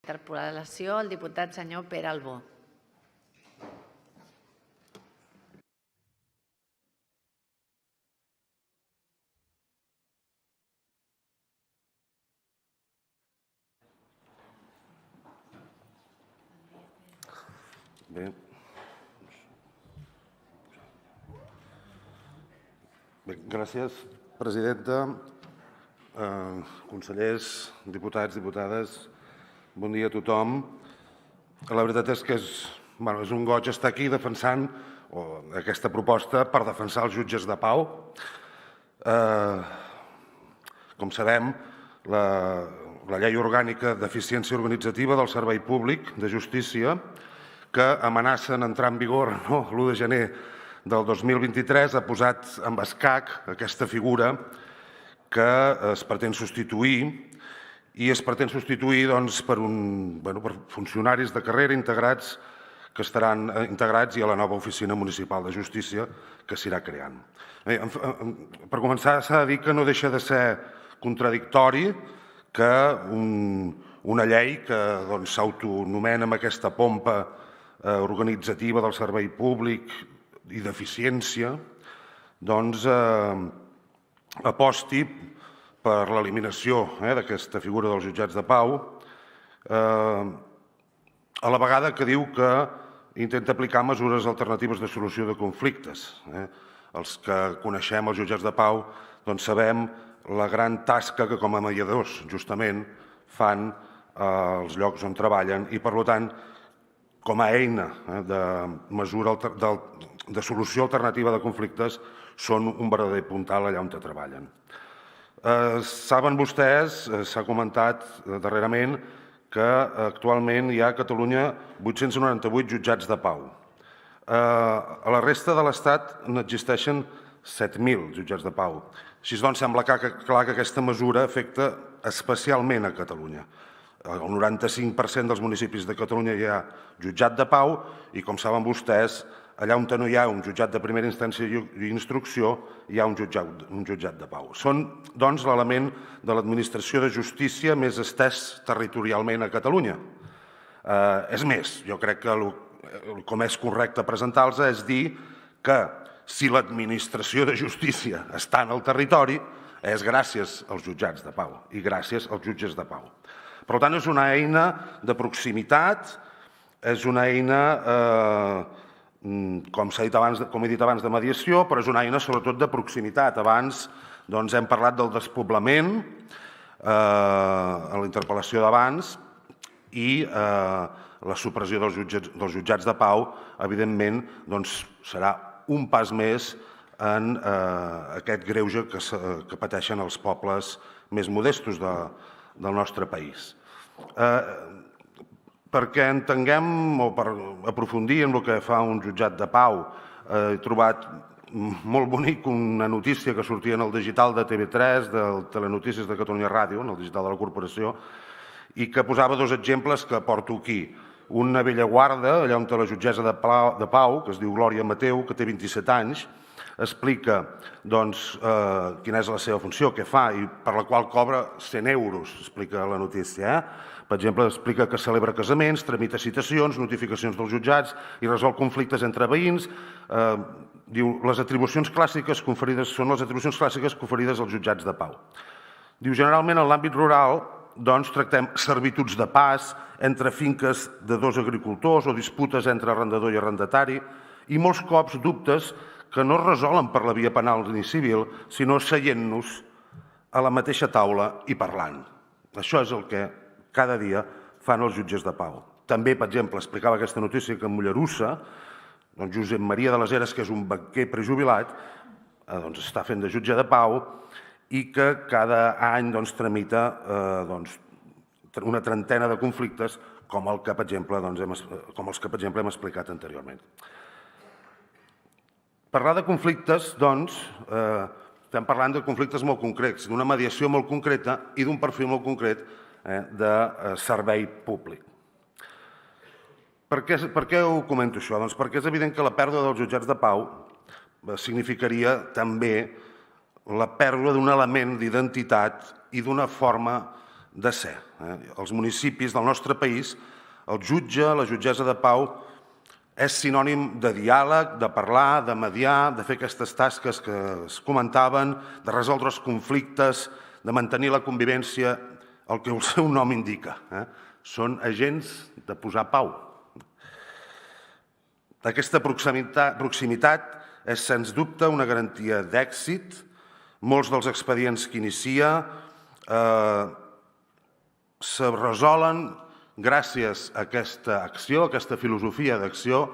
Interpel·lació al diputat senyor Pere Albó. Bé, gràcies, presidenta, consellers, diputats, diputades, bon dia a tothom. La veritat és que és un goig estar aquí defensant aquesta proposta per defensar els jutges de pau. Com sabem, la llei orgànica d'eficiència organitzativa del servei públic de justícia, que amenacen entrar en vigor l'1 de gener del 2023, ha posat en escac aquesta figura que es pretén substituir, i es pretén substituir per funcionaris de carrera integrats que estaran integrats i a la nova oficina municipal de justícia que s'irà creant. Per començar, s'ha de dir que no deixa de ser contradictori que una llei que s'autoanomena amb aquesta pompa organitzativa del servei públic i d'eficiència aposti per l'eliminació d'aquesta figura dels jutjats de pau, a la vegada que diu que intenta aplicar mesures alternatives de solució de conflictes. Els que coneixem els jutjats de pau sabem la gran tasca que com a mediadors justament fan als llocs on treballen i, per tant, com a eina de solució alternativa de conflictes, són un verdader puntal allà on treballen. Saben vostès, s'ha comentat darrerament, que actualment hi ha a Catalunya 898 jutjats de pau. A la resta de l'Estat n'existeixen 7.000 jutjats de pau. Així doncs, sembla clar que aquesta mesura afecta especialment a Catalunya. Al 95% dels municipis de Catalunya hi ha jutjat de pau i, com saben vostès, allà on no hi ha un jutjat de primera instància i instrucció, hi ha un jutjat de pau. Són, doncs, l'element de l'administració de justícia més estès territorialment a Catalunya. És més, jo crec que com és correcte presentar-los és dir que si l'administració de justícia està en el territori és gràcies als jutjats de pau i gràcies als jutges de pau. Per tant, és una eina de proximitat, és una eina, com he dit abans, de mediació, però és una eina sobretot de proximitat. Abans hem parlat del despoblament a la interpel·lació d'abans i la supressió dels jutjats de pau, evidentment, serà un pas més en aquest greuge que pateixen els pobles més modestos del nostre país. Perquè entenguem o per aprofundir en el que fa un jutjat de pau, he trobat molt bonic una notícia que sortia en el digital de TV3, del Telenotícies de Catalunya Ràdio, en el digital de la corporació, i que posava dos exemples que porto aquí. Una vella guarda, allà on la jutgessa de pau, que es diu Glòria Mateu, que té 27 anys, explica quina és la seva funció, què fa, i per la qual cobra 100 euros, explica la notícia. Per exemple, explica que celebra casaments, tramita citacions, notificacions dels jutjats i resol conflictes entre veïns. Diu, les atribucions clàssiques conferides són les atribucions clàssiques conferides als jutjats de pau. Diu, generalment en l'àmbit rural tractem servituds de pas entre finques de dos agricultors o disputes entre arrendador i arrendatari i molts cops dubtes que no es resolen per la via penal ni civil, sinó seient-nos a la mateixa taula i parlant. Això és el que cada dia fan els jutges de pau. També, per exemple, explicava aquesta notícia que a Mollerussa, Josep Maria de les Heres, que és un banquer prejubilat, està fent de jutge de pau i que cada any tramita una trentena de conflictes com els que, per exemple, hem explicat anteriorment. Parlar de conflictes, estem parlant de conflictes molt concrets, d'una mediació molt concreta i d'un perfil molt concret de servei públic. Per què ho comento això? Doncs perquè és evident que la pèrdua dels jutjats de pau significaria també la pèrdua d'un element d'identitat i d'una forma de ser. Als municipis del nostre país, el jutge, la jutgessa de pau, és sinònim de diàleg, de parlar, de mediar, de fer aquestes tasques que es comentaven, de resoldre els conflictes, de mantenir la convivència, el que el seu nom indica. Són agents de posar pau. Aquesta proximitat és, sens dubte, una garantia d'èxit. Molts dels expedients que inicia se resolen gràcies a aquesta acció, a aquesta filosofia d'acció,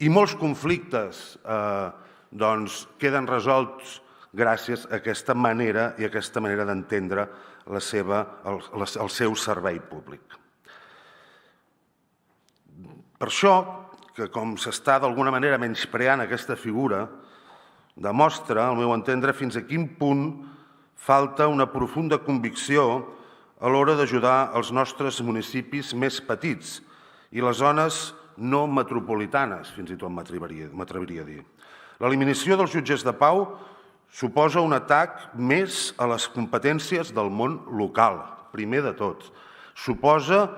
i molts conflictes queden resolts gràcies a aquesta manera i a aquesta manera d'entendre el seu servei públic. Per això, que com s'està d'alguna manera menyspreant aquesta figura, demostra, al meu entendre, fins a quin punt falta una profunda convicció a l'hora d'ajudar els nostres municipis més petits i les zones no metropolitanes, fins i tot m'atreviria a dir. L'eliminació dels jutges de pau suposa un atac més a les competències del món local, primer de tot. Suposa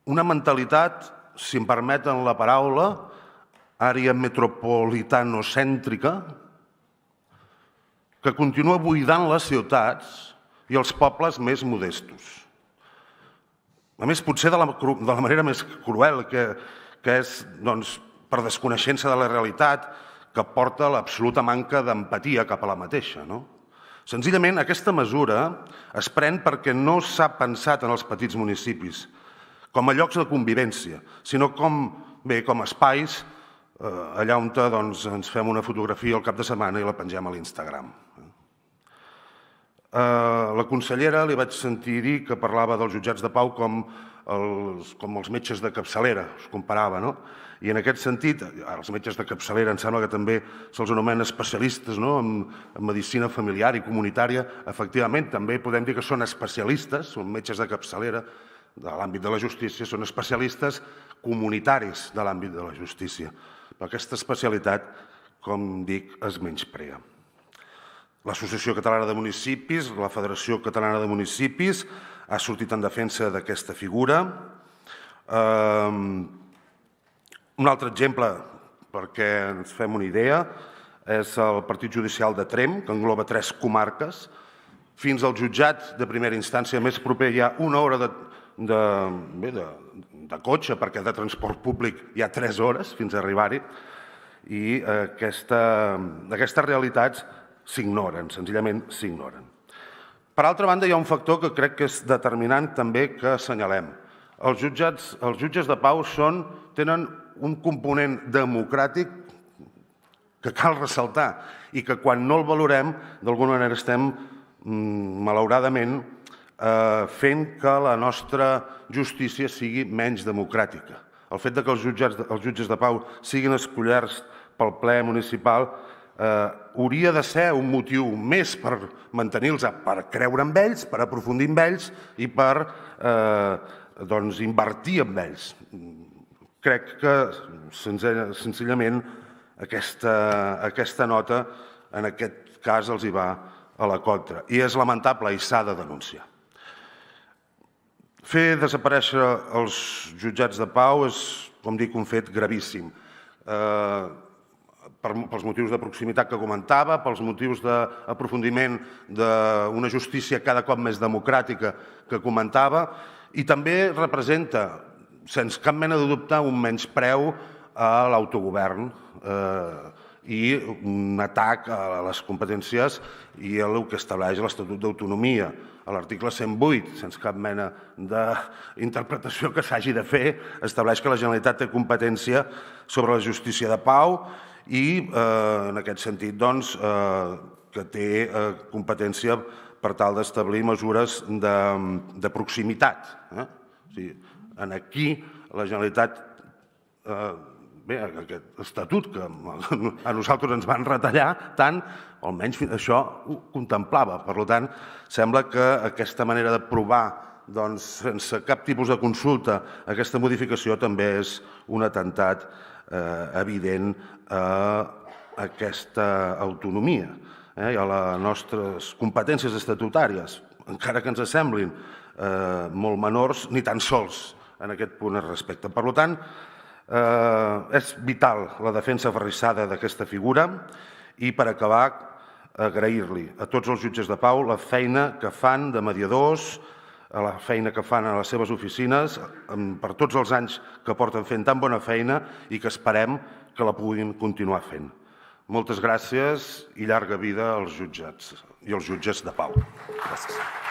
una mentalitat, si em permeten la paraula, àrea metropolitanocèntrica, que continua buidant les ciutats i els pobles més modestos. A més, potser de la manera més cruel, que és per desconeixença de la realitat, que porta l'absoluta manca d'empatia cap a la mateixa. Senzillament, aquesta mesura es pren perquè no s'ha pensat en els petits municipis com a llocs de convivència, sinó com espais allà on ens fem una fotografia al cap de setmana i la pengem a l'Instagram. La consellera li vaig sentir dir que parlava dels jutjats de pau com els metges de capçalera, es comparava, no? I en aquest sentit, els metges de capçalera em sembla que també se'ls anomena especialistes en medicina familiar i comunitària. Efectivament, també podem dir que són especialistes, són metges de capçalera de l'àmbit de la justícia, són especialistes comunitaris de l'àmbit de la justícia. Però aquesta especialitat, com dic, es menysprea. L'Associació Catalana de Municipis, la Federació Catalana de Municipis, ha sortit en defensa d'aquesta figura. Un altre exemple, perquè ens fem una idea, és el Partit Judicial de Tremp, que engloba 3 comarques. Fins al jutjat de primera instància més proper hi ha una hora de cotxe, perquè de transport públic hi ha 3 hores fins a arribar-hi. I aquestes realitats s'ignoren, senzillament s'ignoren. Per altra banda, hi ha un factor que crec que és determinant també que assenyalem. Els jutges de pau tenen un component democràtic que cal ressaltar i que quan no el valorem, d'alguna manera estem, malauradament, fent que la nostra justícia sigui menys democràtica. El fet que els jutges de pau siguin escollits pel ple municipal hauria de ser un motiu més per mantenir-los, per creure en ells, per aprofundir en ells i per invertir en ells. Crec que, senzillament, aquesta nota, en aquest cas, els hi va a la contra. I és lamentable i s'ha de denunciar. Fer desaparèixer els jutjats de pau és, com dic, un fet gravíssim. Pels motius de proximitat que comentava, pels motius d'aprofundiment d'una justícia cada cop més democràtica que comentava, i també representa, sense cap mena de dubte, un menyspreu a l'autogovern i un atac a les competències i a el que estableix l'Estatut d'Autonomia. A l'article 108, sense cap mena d'interpretació que s'hagi de fer, estableix que la Generalitat té competència sobre la justícia de pau i, en aquest sentit, que té competència per tal d'establir mesures de proximitat. Aquí la Generalitat, aquest estatut que a nosaltres ens van retallar tant, almenys això ho contemplava. Per tant, sembla que aquesta manera d'aprovar sense cap tipus de consulta aquesta modificació també és un atemptat evident a aquesta autonomia i a les nostres competències estatutàries, encara que ens semblin molt menors, ni tan sols en aquest punt es respecten. Per tant, és vital la defensa aferrissada d'aquesta figura i, per acabar, agrair-li a tots els jutges de pau la feina que fan de mediadors, la feina que fan a les seves oficines, per tots els anys que porten fent tan bona feina i que esperem que la puguin continuar fent. Moltes gràcies i llarga vida als jutjats i als jutges de pau. Gràcies.